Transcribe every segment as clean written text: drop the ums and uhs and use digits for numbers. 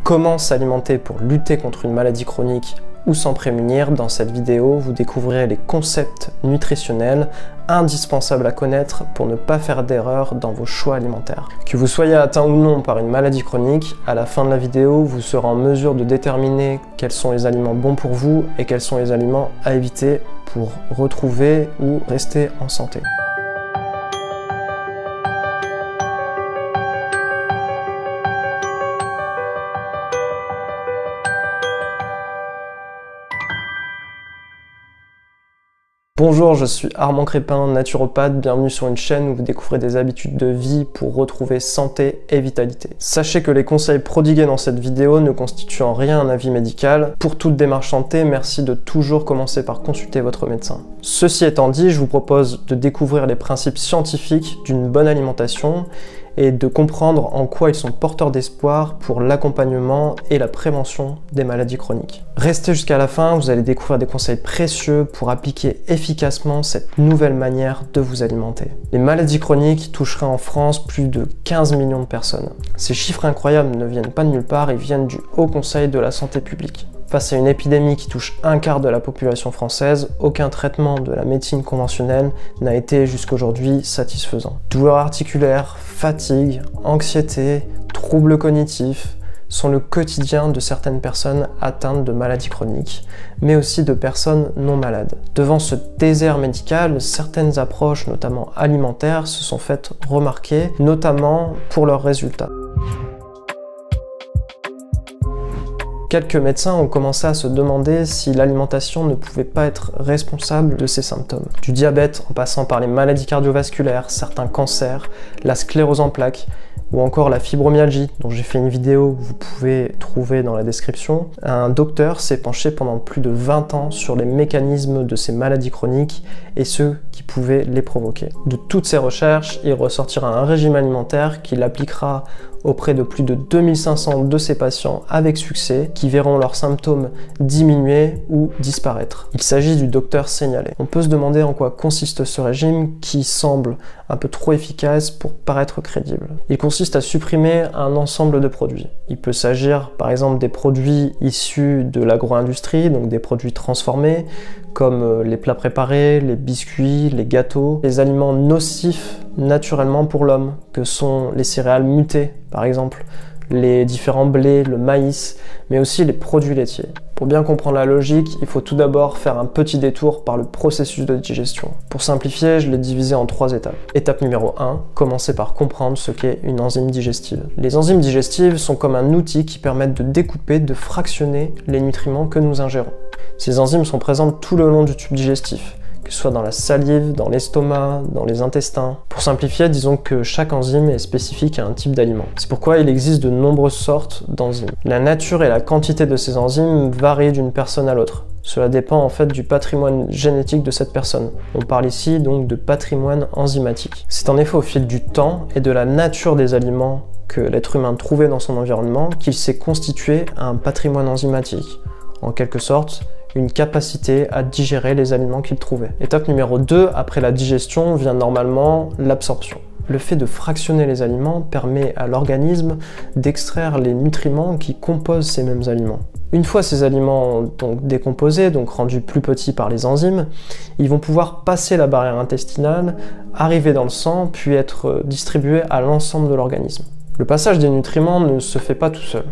Comment s'alimenter pour lutter contre une maladie chronique ou s'en prémunir? Dans cette vidéo, vous découvrirez les concepts nutritionnels indispensables à connaître pour ne pas faire d'erreur dans vos choix alimentaires. Que vous soyez atteint ou non par une maladie chronique, à la fin de la vidéo, vous serez en mesure de déterminer quels sont les aliments bons pour vous et quels sont les aliments à éviter pour retrouver ou rester en santé. Bonjour, je suis Armand Crépin, naturopathe, bienvenue sur une chaîne où vous découvrez des habitudes de vie pour retrouver santé et vitalité. Sachez que les conseils prodigués dans cette vidéo ne constituent en rien un avis médical. Pour toute démarche santé, merci de toujours commencer par consulter votre médecin. Ceci étant dit, je vous propose de découvrir les principes scientifiques d'une bonne alimentation et de comprendre en quoi ils sont porteurs d'espoir pour l'accompagnement et la prévention des maladies chroniques. Restez jusqu'à la fin, vous allez découvrir des conseils précieux pour appliquer efficacement cette nouvelle manière de vous alimenter. Les maladies chroniques toucheraient en France plus de 15 millions de personnes. Ces chiffres incroyables ne viennent pas de nulle part, ils viennent du Haut Conseil de la santé publique. Face à une épidémie qui touche un quart de la population française, aucun traitement de la médecine conventionnelle n'a été jusqu'aujourd'hui satisfaisant. Douleurs articulaires, fatigue, anxiété, troubles cognitifs sont le quotidien de certaines personnes atteintes de maladies chroniques, mais aussi de personnes non malades. Devant ce désert médical, certaines approches, notamment alimentaires, se sont faites remarquer, notamment pour leurs résultats. Quelques médecins ont commencé à se demander si l'alimentation ne pouvait pas être responsable de ces symptômes. Du diabète en passant par les maladies cardiovasculaires, certains cancers, la sclérose en plaques, ou encore la fibromyalgie, dont j'ai fait une vidéo que vous pouvez trouver dans la description. Un docteur s'est penché pendant plus de 20 ans sur les mécanismes de ces maladies chroniques et ceux qui pouvaient les provoquer. De toutes ces recherches, il ressortira un régime alimentaire qu'il appliquera auprès de plus de 2500 de ses patients avec succès, qui verront leurs symptômes diminuer ou disparaître. Il s'agit du docteur Seignalé. On peut se demander en quoi consiste ce régime qui semble un peu trop efficace pour paraître crédible. Il consiste à supprimer un ensemble de produits. Il peut s'agir par exemple des produits issus de l'agro-industrie, donc des produits transformés, comme les plats préparés, les biscuits, les gâteaux, les aliments nocifs naturellement pour l'homme, que sont les céréales mutées par exemple, les différents blés, le maïs, mais aussi les produits laitiers. Pour bien comprendre la logique, il faut tout d'abord faire un petit détour par le processus de digestion. Pour simplifier, je l'ai divisé en 3 étapes. Étape numéro 1, commencer par comprendre ce qu'est une enzyme digestive. Les enzymes digestives sont comme un outil qui permettent de découper, de fractionner les nutriments que nous ingérons. Ces enzymes sont présentes tout le long du tube digestif, que ce soit dans la salive, dans l'estomac, dans les intestins. Pour simplifier, disons que chaque enzyme est spécifique à un type d'aliment. C'est pourquoi il existe de nombreuses sortes d'enzymes. La nature et la quantité de ces enzymes varient d'une personne à l'autre. Cela dépend en fait du patrimoine génétique de cette personne. On parle ici donc de patrimoine enzymatique. C'est en effet au fil du temps et de la nature des aliments que l'être humain trouvait dans son environnement qu'il s'est constitué un patrimoine enzymatique. En quelque sorte, une capacité à digérer les aliments qu'il trouvait. Étape numéro 2, après la digestion, vient normalement l'absorption. Le fait de fractionner les aliments permet à l'organisme d'extraire les nutriments qui composent ces mêmes aliments. Une fois ces aliments donc décomposés, donc rendus plus petits par les enzymes, ils vont pouvoir passer la barrière intestinale, arriver dans le sang, puis être distribués à l'ensemble de l'organisme. Le passage des nutriments ne se fait pas tout seul.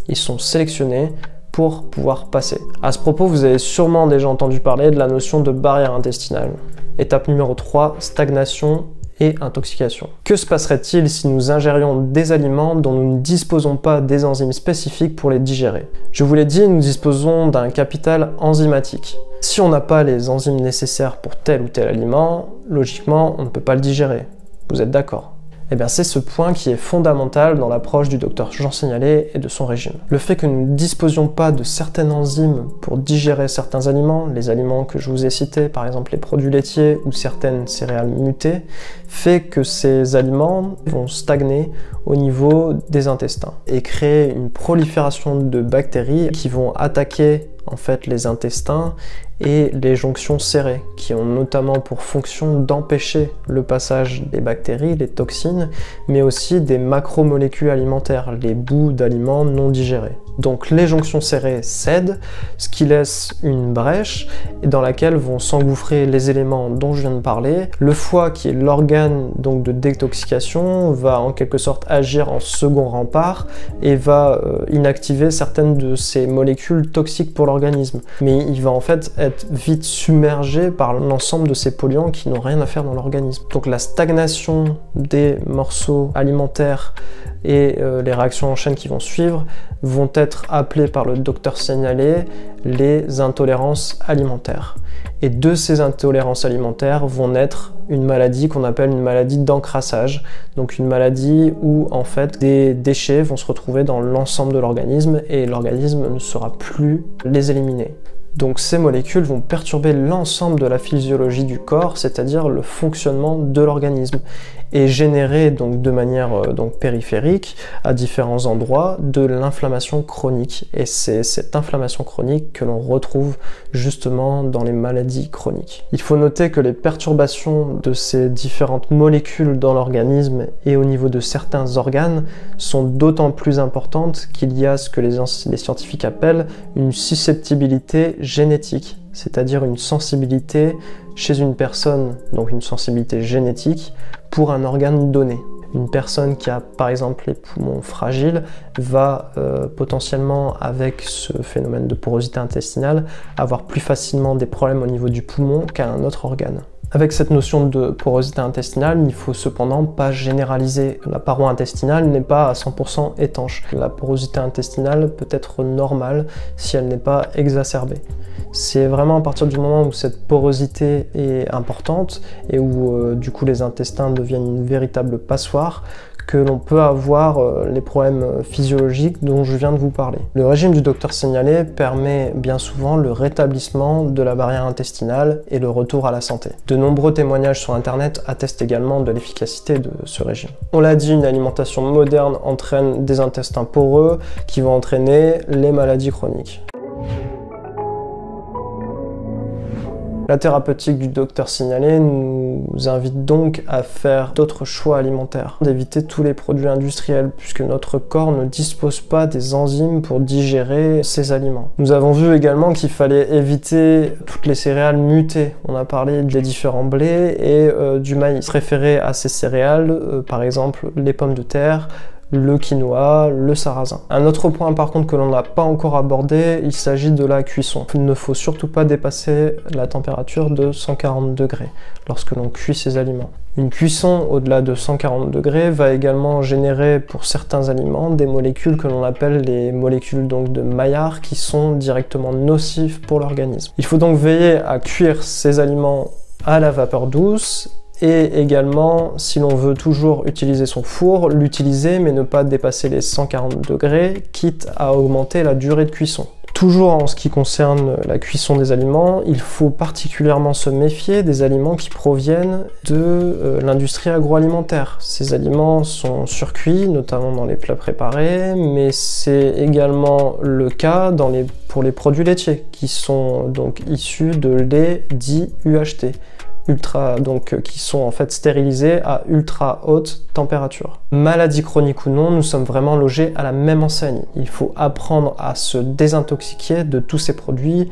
Ils sont sélectionnés pour pouvoir passer. À ce propos, vous avez sûrement déjà entendu parler de la notion de barrière intestinale. Étape numéro 3, stagnation et intoxication. Que se passerait-il si nous ingérions des aliments dont nous ne disposons pas des enzymes spécifiques pour les digérer? Je vous l'ai dit, nous disposons d'un capital enzymatique. Si on n'a pas les enzymes nécessaires pour tel ou tel aliment, logiquement, on ne peut pas le digérer. Vous êtes d'accord? Eh bien, c'est ce point qui est fondamental dans l'approche du docteur Jean Seignalé et de son régime. Le fait que nous ne disposions pas de certaines enzymes pour digérer certains aliments, les aliments que je vous ai cités, par exemple les produits laitiers ou certaines céréales mutées, fait que ces aliments vont stagner au niveau des intestins et créer une prolifération de bactéries qui vont attaquer en fait les intestins et les jonctions serrées, qui ont notamment pour fonction d'empêcher le passage des bactéries, les toxines, mais aussi des macromolécules alimentaires, les bouts d'aliments non digérés. Donc les jonctions serrées cèdent, ce qui laisse une brèche dans laquelle vont s'engouffrer les éléments dont je viens de parler. Le foie, qui est l'organe donc de détoxication, va en quelque sorte agir en second rempart et va inactiver certaines de ces molécules toxiques pour l'organisme. Mais il va en fait être vite submergé par l'ensemble de ces polluants qui n'ont rien à faire dans l'organisme. Donc la stagnation des morceaux alimentaires et les réactions en chaîne qui vont suivre vont être appelées par le docteur signalé les intolérances alimentaires. Et de ces intolérances alimentaires vont naître une maladie qu'on appelle une maladie d'encrassage, donc une maladie où en fait des déchets vont se retrouver dans l'ensemble de l'organisme et l'organisme ne saura plus les éliminer. Donc ces molécules vont perturber l'ensemble de la physiologie du corps, c'est-à-dire le fonctionnement de l'organisme, et générer donc de manière périphérique à différents endroits de l'inflammation chronique. Et c'est cette inflammation chronique que l'on retrouve justement dans les maladies chroniques. Il faut noter que les perturbations de ces différentes molécules dans l'organisme et au niveau de certains organes sont d'autant plus importantes qu'il y a ce que les scientifiques appellent une susceptibilité génétique, c'est-à-dire une sensibilité chez une personne, donc une sensibilité génétique pour un organe donné. Une personne qui a par exemple les poumons fragiles va potentiellement, avec ce phénomène de porosité intestinale, avoir plus facilement des problèmes au niveau du poumon qu'à un autre organe. Avec cette notion de porosité intestinale, il ne faut cependant pas généraliser. La paroi intestinale n'est pas à 100% étanche. La porosité intestinale peut être normale si elle n'est pas exacerbée. C'est vraiment à partir du moment où cette porosité est importante et où du coup les intestins deviennent une véritable passoire que l'on peut avoir les problèmes physiologiques dont je viens de vous parler. Le régime du docteur signalé permet bien souvent le rétablissement de la barrière intestinale et le retour à la santé. De nombreux témoignages sur internet attestent également de l'efficacité de ce régime. On l'a dit, une alimentation moderne entraîne des intestins poreux qui vont entraîner les maladies chroniques. La thérapeutique du docteur signalé nous invite donc à faire d'autres choix alimentaires, d'éviter tous les produits industriels puisque notre corps ne dispose pas des enzymes pour digérer ces aliments. Nous avons vu également qu'il fallait éviter toutes les céréales mutées. On a parlé des différents blés et du maïs. Préférer à ces céréales, par exemple les pommes de terre, le quinoa, le sarrasin. Un autre point par contre que l'on n'a pas encore abordé, il s'agit de la cuisson. Il ne faut surtout pas dépasser la température de 140 degrés lorsque l'on cuit ces aliments. Une cuisson au-delà de 140 degrés va également générer pour certains aliments des molécules que l'on appelle les molécules donc de Maillard qui sont directement nocives pour l'organisme. Il faut donc veiller à cuire ces aliments à la vapeur douce et également, si l'on veut toujours utiliser son four, l'utiliser mais ne pas dépasser les 140 degrés, quitte à augmenter la durée de cuisson. Toujours en ce qui concerne la cuisson des aliments, il faut particulièrement se méfier des aliments qui proviennent de l'industrie agroalimentaire. Ces aliments sont surcuits, notamment dans les plats préparés, mais c'est également le cas pour les produits laitiers, qui sont donc issus de lait dit UHT. Qui sont en fait stérilisés à ultra haute température. Maladie chronique ou non, nous sommes vraiment logés à la même enseigne. Il faut apprendre à se désintoxiquer de tous ces produits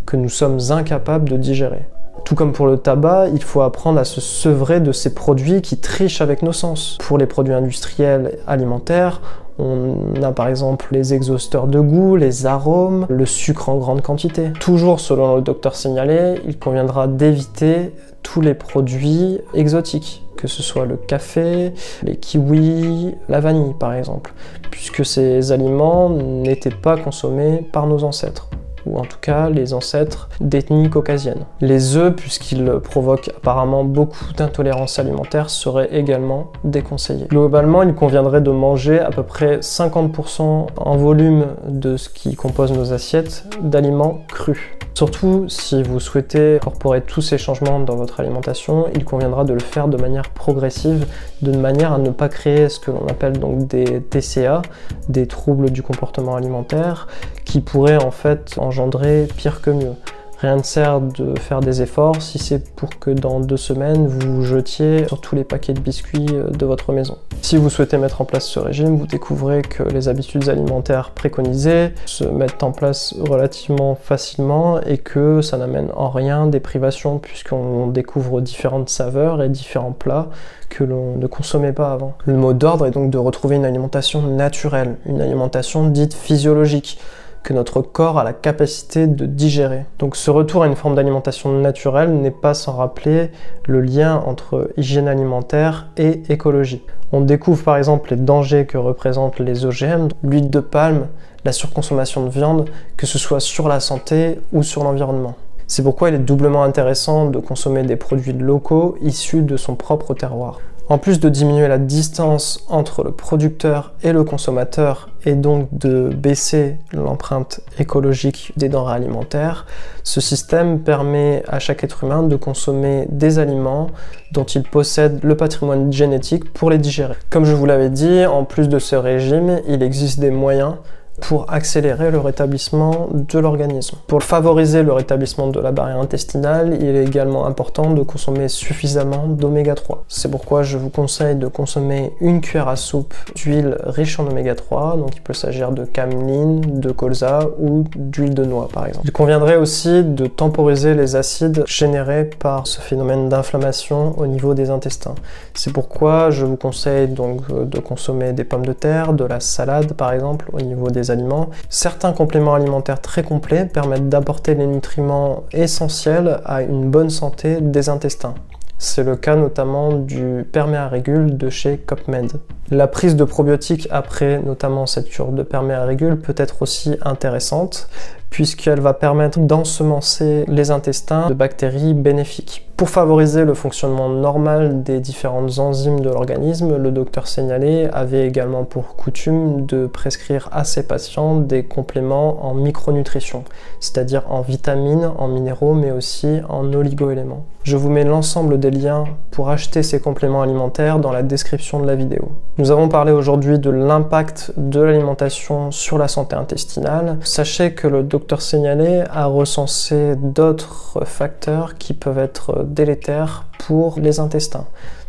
que nous sommes incapables de digérer. Tout comme pour le tabac, il faut apprendre à se sevrer de ces produits qui trichent avec nos sens. Pour les produits industriels alimentaires, on a par exemple les exhausteurs de goût, les arômes, le sucre en grande quantité. Toujours selon le docteur signalé, il conviendra d'éviter tous les produits exotiques, que ce soit le café, les kiwis, la vanille par exemple, puisque ces aliments n'étaient pas consommés par nos ancêtres, ou en tout cas les ancêtres d'ethnie caucasienne. Les œufs, puisqu'ils provoquent apparemment beaucoup d'intolérance alimentaire, seraient également déconseillés. Globalement, il conviendrait de manger à peu près 50% en volume de ce qui compose nos assiettes d'aliments crus. Surtout, si vous souhaitez incorporer tous ces changements dans votre alimentation, il conviendra de le faire de manière progressive, de manière à ne pas créer ce que l'on appelle donc des TCA, des troubles du comportement alimentaire, qui pourraient en fait engendrer pire que mieux. Rien ne sert de faire des efforts si c'est pour que dans 2 semaines, vous vous jetiez sur tous les paquets de biscuits de votre maison. Si vous souhaitez mettre en place ce régime, vous découvrez que les habitudes alimentaires préconisées se mettent en place relativement facilement et que ça n'amène en rien des privations puisqu'on découvre différentes saveurs et différents plats que l'on ne consommait pas avant. Le mot d'ordre est donc de retrouver une alimentation naturelle, une alimentation dite physiologique, que notre corps a la capacité de digérer. Donc ce retour à une forme d'alimentation naturelle n'est pas sans rappeler le lien entre hygiène alimentaire et écologie. On découvre par exemple les dangers que représentent les OGM, l'huile de palme, la surconsommation de viande, que ce soit sur la santé ou sur l'environnement. C'est pourquoi il est doublement intéressant de consommer des produits locaux issus de son propre terroir. En plus de diminuer la distance entre le producteur et le consommateur et donc de baisser l'empreinte écologique des denrées alimentaires, ce système permet à chaque être humain de consommer des aliments dont il possède le patrimoine génétique pour les digérer. Comme je vous l'avais dit, en plus de ce régime, il existe des moyens pour accélérer le rétablissement de l'organisme. Pour favoriser le rétablissement de la barrière intestinale, il est également important de consommer suffisamment d'oméga 3. C'est pourquoi je vous conseille de consommer une cuillère à soupe d'huile riche en oméga 3, donc il peut s'agir de cameline, de colza ou d'huile de noix par exemple. Il conviendrait aussi de temporiser les acides générés par ce phénomène d'inflammation au niveau des intestins. C'est pourquoi je vous conseille donc de consommer des pommes de terre, de la salade par exemple au niveau des aliments. Certains compléments alimentaires très complets permettent d'apporter les nutriments essentiels à une bonne santé des intestins. C'est le cas notamment du perméarégule de chez Copmed. La prise de probiotiques après notamment cette cure de perméarégule peut être aussi intéressante puisqu'elle va permettre d'ensemencer les intestins de bactéries bénéfiques. Pour favoriser le fonctionnement normal des différentes enzymes de l'organisme, le docteur Seignalé avait également pour coutume de prescrire à ses patients des compléments en micronutrition, c'est-à-dire en vitamines, en minéraux, mais aussi en oligo-éléments. Je vous mets l'ensemble des liens pour acheter ces compléments alimentaires dans la description de la vidéo. Nous avons parlé aujourd'hui de l'impact de l'alimentation sur la santé intestinale. Sachez que le docteur Seignalé a recensé d'autres facteurs qui peuvent être délétères pour les intestins.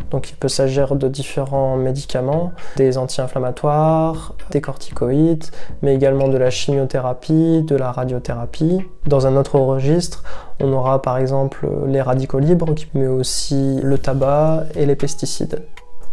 Donc il peut s'agir de différents médicaments, des anti-inflammatoires, des corticoïdes, mais également de la chimiothérapie, de la radiothérapie. Dans un autre registre, on aura par exemple les radicaux libres, mais aussi le tabac et les pesticides.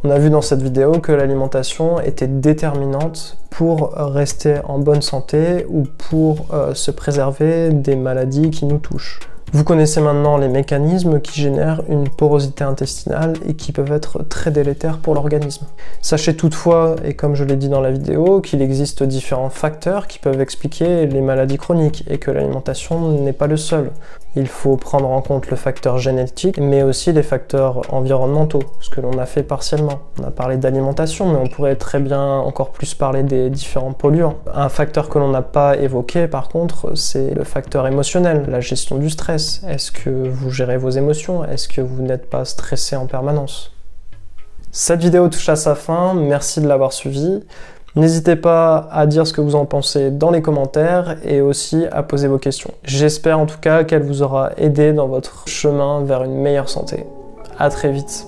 On a vu dans cette vidéo que l'alimentation était déterminante pour rester en bonne santé ou pour se préserver des maladies qui nous touchent. Vous connaissez maintenant les mécanismes qui génèrent une porosité intestinale et qui peuvent être très délétères pour l'organisme. Sachez toutefois, et comme je l'ai dit dans la vidéo, qu'il existe différents facteurs qui peuvent expliquer les maladies chroniques et que l'alimentation n'est pas le seul. Il faut prendre en compte le facteur génétique, mais aussi les facteurs environnementaux, ce que l'on a fait partiellement. On a parlé d'alimentation, mais on pourrait très bien encore plus parler des différents polluants. Un facteur que l'on n'a pas évoqué, par contre, c'est le facteur émotionnel, la gestion du stress. Est-ce que vous gérez vos émotions? Est-ce que vous n'êtes pas stressé en permanence? Cette vidéo touche à sa fin, merci de l'avoir suivie. N'hésitez pas à dire ce que vous en pensez dans les commentaires et aussi à poser vos questions. J'espère en tout cas qu'elle vous aura aidé dans votre chemin vers une meilleure santé. À très vite.